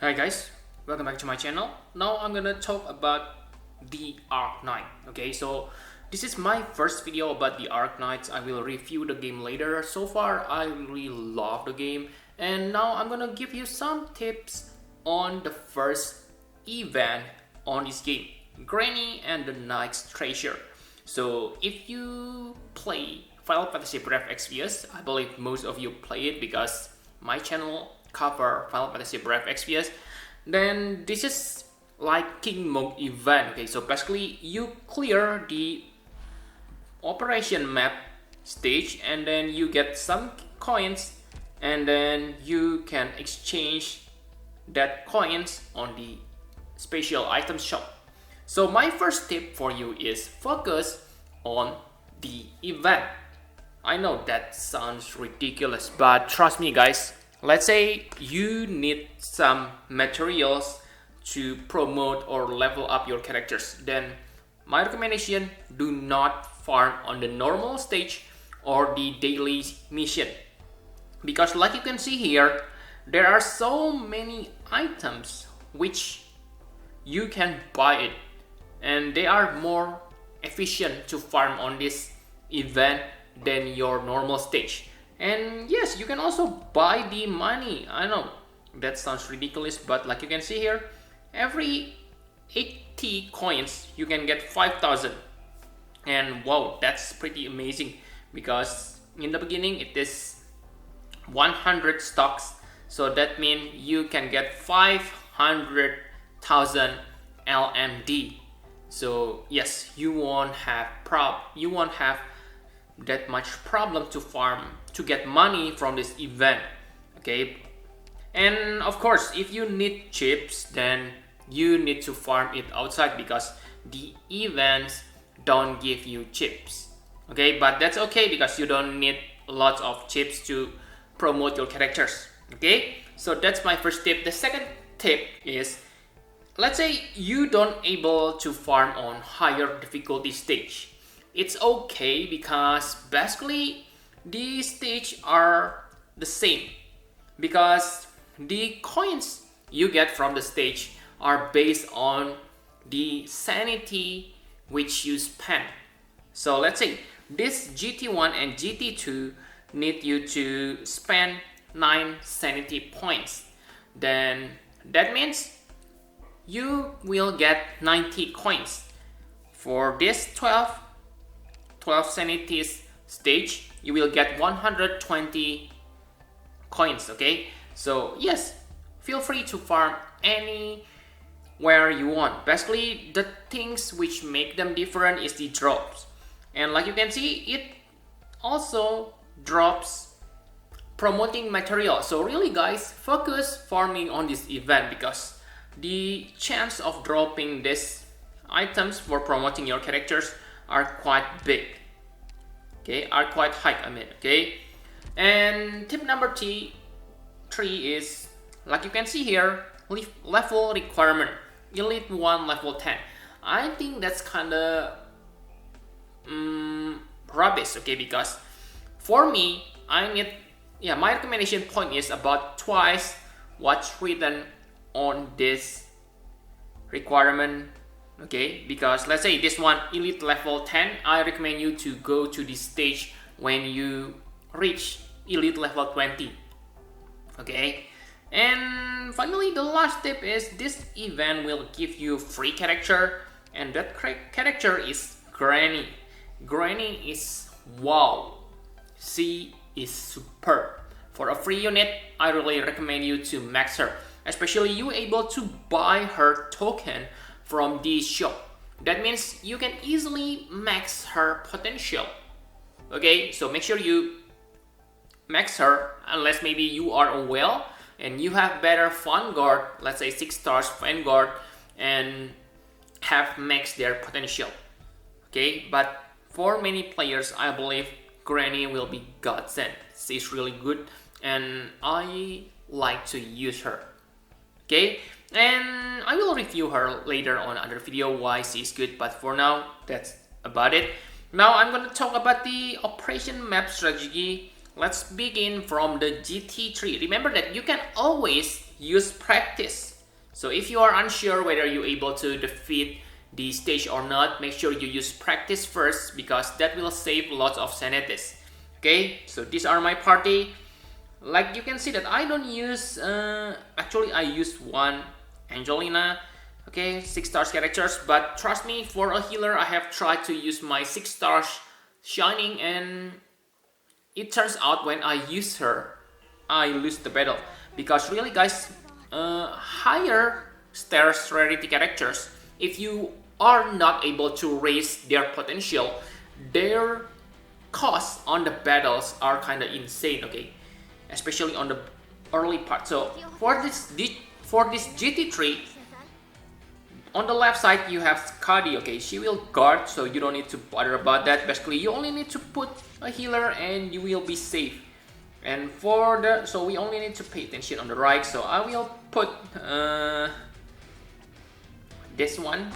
Hi guys, welcome back to my channel. Now I'm gonna talk about the Arknight. Okay, so this is my first video about the Arknights. I will review the game later. So far I really love the game, and now I'm gonna give you some tips on the first event on this game, Granny and the Knight's Treasure. So if you play Final Fantasy Brave Exvius, I believe most of you play it because my channel cover Final Fantasy Brave Exvius, then this is like King Mode event. Okay, so basically you clear the operation map stage and then you get some coins, and then you can exchange that coins on the special item shop. So my first tip for you is focus on the event. I know that sounds ridiculous, but trust me guys, let's say you need some materials to promote or level up your characters, then my recommendation, do not farm on the normal stage or the daily mission, because like you can see here, there are so many items which you can buy it, and they are more efficient to farm on this event than your normal stage. And yes, you can also buy the money. I know that sounds ridiculous, but like you can see here, every 80 coins you can get 5,000, and wow, that's pretty amazing, because in the beginning it is 100 stocks, so that means you can get 500,000 LMD. So yes, you won't have that much problem to farm to get money from this event. Okay, and of course if you need chips, then you need to farm it outside because the events don't give you chips. Okay, but that's okay because you don't need lots of chips to promote your characters. Okay, so that's my first tip. The second tip is, let's say you don't able to farm on higher difficulty stage. It's okay because basically these stages are the same, because the coins you get from the stage are based on the sanity which you spend. So let's say this GT1 and GT2 need you to spend 9 sanity points, then that means you will get 90 coins. For this 12 sanities stage, you will get 120 coins. Okay, so yes, feel free to farm anywhere you want. Basically the things which make them different is the drops, and like you can see, it also drops promoting material. So really guys, focus farming on this event because the chance of dropping these items for promoting your characters are quite big. Okay, are quite high, I mean. Okay, and tip number 3 is, like you can see here, level requirement, Elite 1 level 10. I think that's kinda rubbish. Okay, because for me, I need, my recommendation point is about twice what's written on this requirement. Okay, because let's say this one, Elite level 10, I recommend you to go to this stage when you reach Elite level 20. Okay, and finally the last tip is, this event will give you free character, and that character is Granny. Granny is wow, she is superb. For a free unit, I really recommend you to max her, especially you able to buy her token from this shop. That means you can easily max her potential. Okay, so make sure you max her, unless maybe you are a whale and you have better Vanguard, let's say 6 stars Vanguard, and have maxed their potential. Okay, but for many players, I believe Granny will be godsend. She's really good and I like to use her. Okay, and I will review her later on another video why she's good, but for now that's about it. Now I'm going to talk about the operation map strategy. Let's begin from the GT-3. Remember that you can always use practice So if you are unsure whether you're able to defeat the stage or not, make sure you use practice first, because that will save lots of sanities. Okay, so these are my party. Like you can see that I don't use, actually I used one Angelina, okay, 6 stars characters, but trust me, for a healer I have tried to use my 6 stars Shining, and it turns out when I use her, I lose the battle. Because really guys, higher stars rarity characters, if you are not able to raise their potential, their costs on the battles are kind of insane, okay, especially on the early part. So for this GT-3, on the left side you have Skadi, okay, she will guard, so you don't need to bother about that. Basically you only need to put a healer and you will be safe. And for the, so we only need to pay attention on the right, so I will put this one,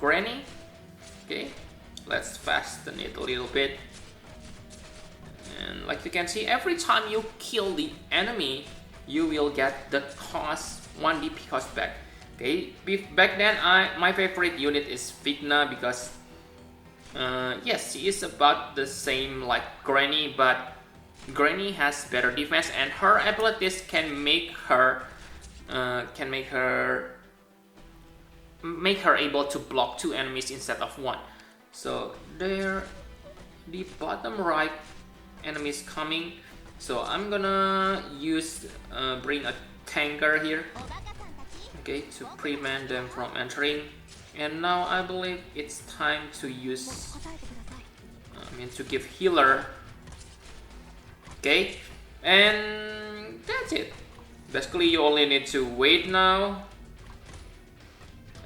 Grani, okay, let's fasten it a little bit. And like you can see, every time you kill the enemy, you will get the cost 1 DP cost back. Okay, back then my favorite unit is Vigna, because yes, she is about the same like Grani, but Grani has better defense and her abilities can make her able to block 2 enemies instead of 1. So there, the bottom right enemy is coming, so I'm gonna use bring a tanker here, okay, to prevent them from entering. And now I believe it's time to use, to give healer, okay, and that's it. Basically you only need to wait now,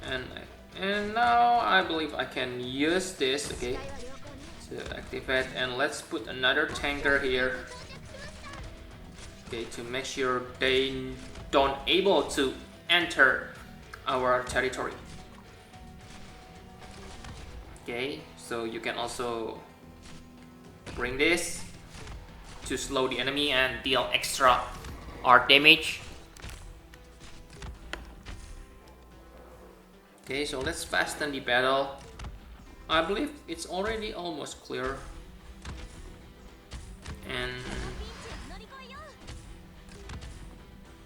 and now I believe I can use this, okay, to activate. And let's put another tanker here, okay, to make sure they don't able to enter our territory. Okay, so you can also bring this to slow the enemy and deal extra art damage. Okay, so let's fasten the battle. I believe it's already almost clear. And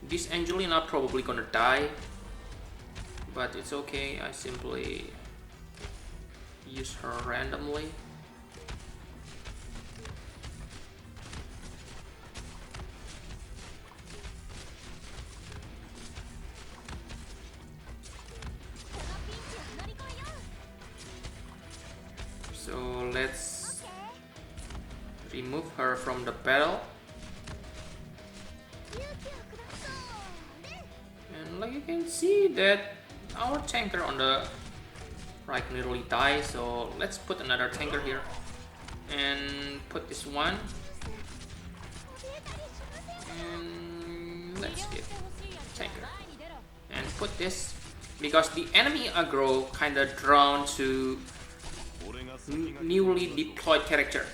this Angelina probably gonna die, but it's okay, I simply use her randomly. So let's remove her from the battle. And like you can see that our tanker on the right nearly died, so let's put another tanker here and put this one, and let's get tanker and put this, because the enemy aggro kinda drawn to newly deployed character.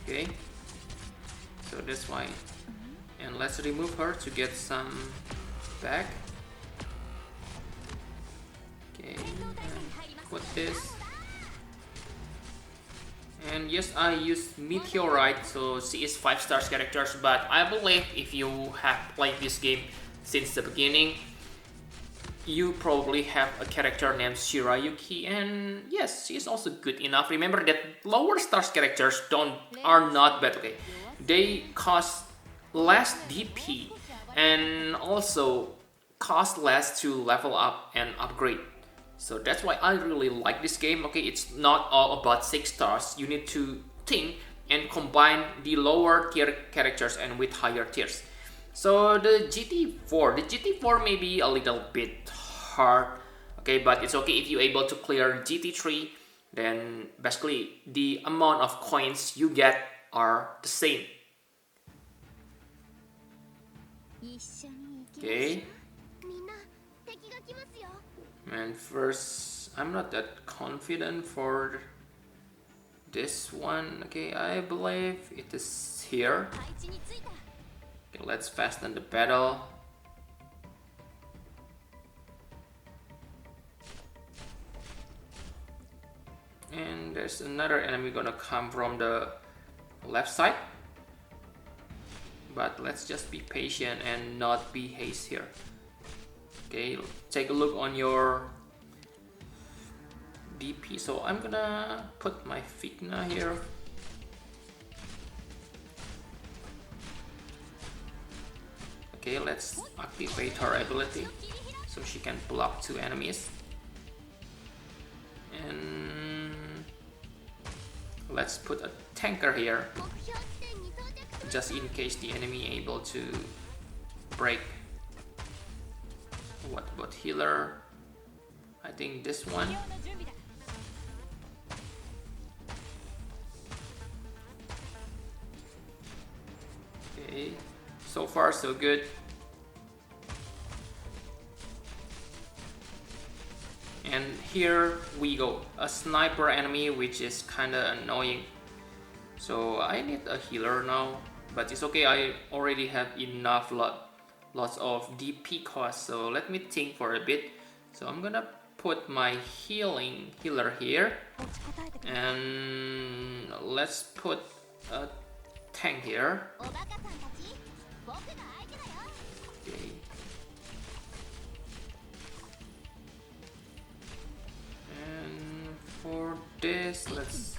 Okay, so that's why. And let's remove her to get some back. Okay, and put this. And yes, I used Meteorite, so she is 5 stars characters, but I believe if you have played this game since the beginning, you probably have a character named Shirayuki, and yes, she is also good enough. Remember that lower stars characters are not bad, okay? They cost less DP and also cost less to level up and upgrade. So that's why I really like this game, okay? It's not all about 6 stars. You need to think and combine the lower tier characters and with higher tiers. So the GT-4 may be a little bit hard, okay, but it's okay if you're able to clear GT-3, then basically the amount of coins you get are the same. Okay. And first, I'm not that confident for this one. Okay, I believe it is here. Okay, let's fasten the battle. And there's another enemy gonna come from the left side. But let's just be patient and not be haste here. Okay, take a look on your DP. So I'm gonna put my Figna here. Okay, let's activate her ability so she can block 2 enemies. And let's put a tanker here, just in case the enemy able to break. What about healer? I think this one. Okay, so far so good. And here we go, a sniper enemy, which is kinda annoying. So I need a healer now, but it's okay, I already have enough lots of DP costs, so let me think for a bit. So I'm gonna put my healer here, and let's put a tank here. Okay. And for this, let's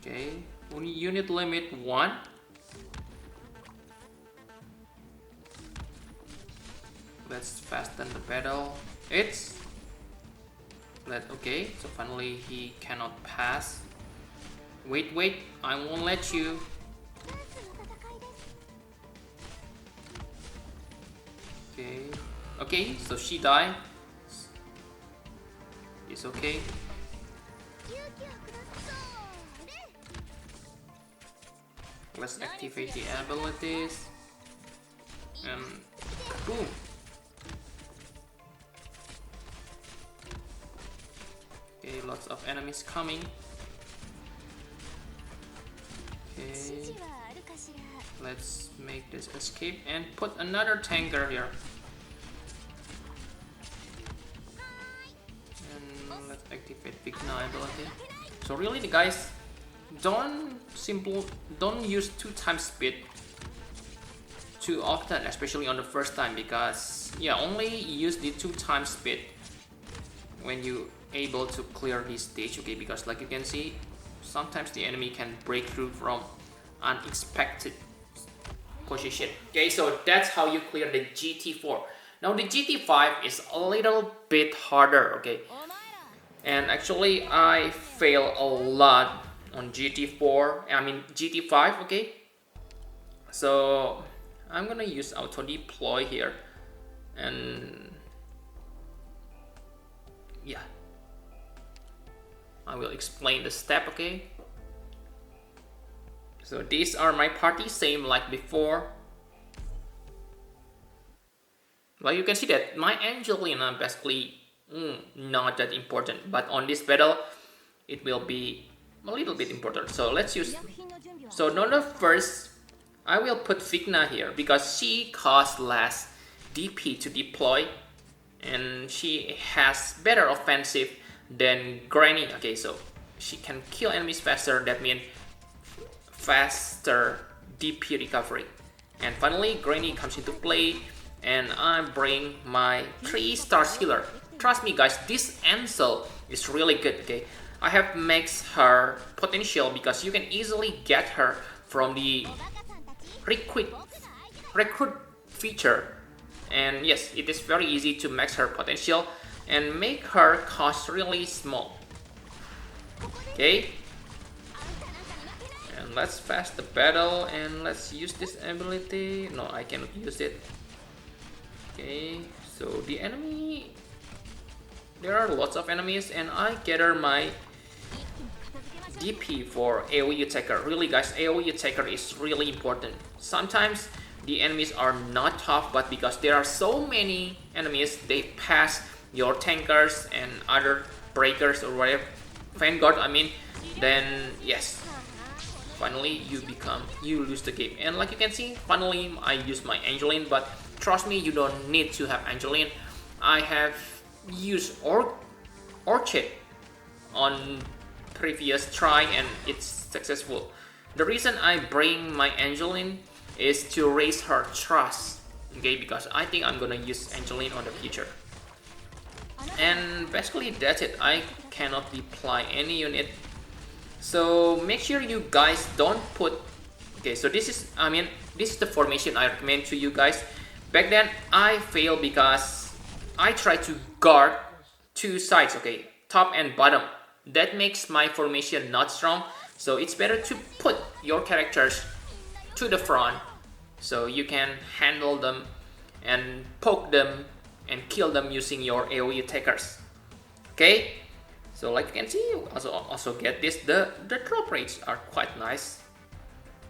okay, only unit limit 1. Let's fasten the battle. Okay, so finally he cannot pass. Wait, I won't let you. Okay, so she died. It's okay. Let's activate the abilities. And boom. Okay, lots of enemies coming. Okay, let's make this escape and put another tanker here. And let's activate Figna ability. So really, the guys, don't use 2 times speed too often, especially on the first time, because yeah, only use the 2 times speed when you able to clear this stage. Okay, because like you can see, sometimes the enemy can break through from unexpected position. Okay, so that's how you clear the GT-4. Now the GT-5 is a little bit harder. Okay, and actually I fail a lot on GT-5. Okay, so I'm gonna use auto deploy here, and yeah, I will explain the step. Okay, so these are my party, same like before. Like you can see that my Angelina basically not that important, but on this battle it will be a little bit important. So let's use, so no, first I will put Figna here because she costs less DP to deploy and she has better offensive than Grani. Okay, so she can kill enemies faster, that means faster DP recovery. And finally Grani comes into play, and I bring my 3-star healer. Trust me guys, this Ansel is really good. Okay, I have maxed her potential because you can easily get her from the recruit feature, and yes, it is very easy to max her potential and make her cost really small. Okay, and let's fast the battle and let's use this ability. No, I cannot use it. Okay, so the enemy, there are lots of enemies, and I gather my DP for AoE attacker. Really guys, AoE attacker is really important. Sometimes the enemies are not tough, but because there are so many enemies, they pass your tankers and other breakers or whatever, Vanguard I mean, then yes, finally you lose the game. And like you can see, finally I used my Angeline, but trust me, you don't need to have Angeline. I have used Orchid on previous try and it's successful. The reason I bring my Angeline is to raise her trust, okay, because I think I'm gonna use Angeline on the future. And basically that's it. I cannot deploy any unit, so make sure you guys don't put, okay, so this is the formation I recommend to you guys. Back then I failed because I tried to guard two sides, okay, top and bottom. That makes my formation not strong, so it's better to put your characters to the front so you can handle them and poke them and kill them using your AoE attackers. Okay, so like you can see, also get this, the drop rates are quite nice.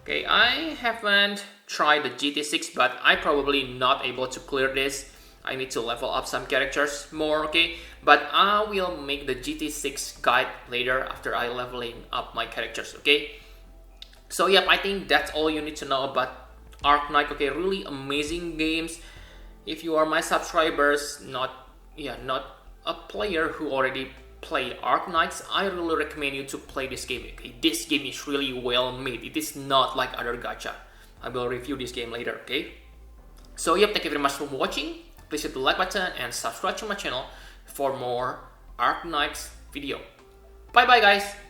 Okay, I haven't tried the GT-6, but I probably not able to clear this. I need to level up some characters more, okay? But I will make the GT-6 guide later after I leveling up my characters, okay? So yep, I think that's all you need to know about Arknight, okay? Really amazing games. If you are my subscribers, not a player who already played Arknights, I really recommend you to play this game, okay? This game is really well made. It is not like other gacha. I will review this game later, okay? So yep, thank you very much for watching. Please hit the like button and subscribe to my channel for more Arknights video. Bye bye guys!